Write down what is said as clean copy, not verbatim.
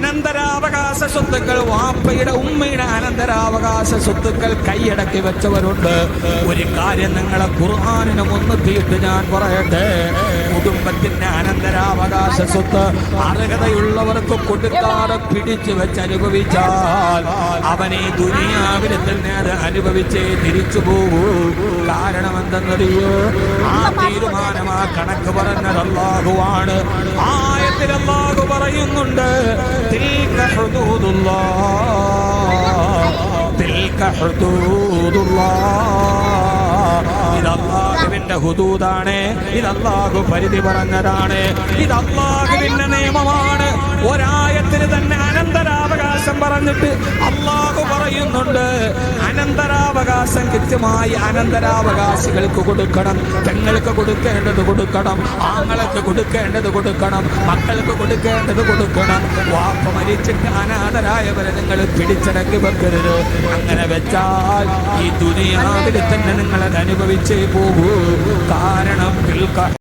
അനന്തരാവകാശ സ്വത്തുക്കൾ, വാപ്പയുടെ ഉമ്മയുടെ അനന്തരാവകാശ സ്വത്തുക്കൾ കൈയടക്കി വെച്ചവരുണ്ട്. ഒരു കാര്യം നിങ്ങളെ ഖുർആനിനെ മുൻനിർത്തിയിട്ട് ഞാൻ പറയട്ടെ, കുടുംബത്തിന്റെ അനന്തരാവകാശ സ്വത്ത് അർഹതയുള്ളവർക്ക് കൊടുക്കാതെ പിടിച്ചു വെച്ച് അനുഭവിച്ചാൽ അവനെ ദുനിയാവിൽ തന്നെ അത് അനുഭവിച്ചേ തിരിച്ചു പോകൂ. കാരണം എന്തെന്നറിയോ? ആ തീരുമാനം, ആ കണക്ക് പറഞ്ഞത് അല്ലാഹുവാണ്. ആയത്തിൽ അല്ലാഹു പറയുന്നുണ്ട്, തിൽക ഹുദൂദുല്ലാഹ്, തിൽക ഹുദൂദുല്ലാഹ്. ഇത് അല്ലാഹുവിന്റെ ഹുദൂദാണ്, ഇത് അല്ലാഹു പരിധി പറഞ്ഞതാണ്, ഇത് അല്ലാഹുവിന്റെ നിയമമാണ്. ഒരായത്തിന് തന്നെ അനന്തരാവകാശം പറഞ്ഞിട്ട് അല്ലാഹു പറയുന്നുണ്ട്, അനന്തരാവകാശം കൃത്യമായി അനന്തരാവകാശികൾക്ക് കൊടുക്കണം. പെങ്ങൾക്ക് കൊടുക്കേണ്ടത് കൊടുക്കണം, ആങ്ങൾക്ക് കൊടുക്കേണ്ടത് കൊടുക്കണം, മക്കൾക്ക് കൊടുക്കേണ്ടത് കൊടുക്കണം. വാപ്പ മരിച്ചിട്ട് അനാഥരായവരെ നിങ്ങൾ പിടിച്ചടക്കി വെക്കരുത്. അങ്ങനെ വെച്ചാൽ ഈ ദുനിയാവിൽ തന്നെ നിങ്ങളത് അനുഭവിച്ചേ പോകൂ. കാരണം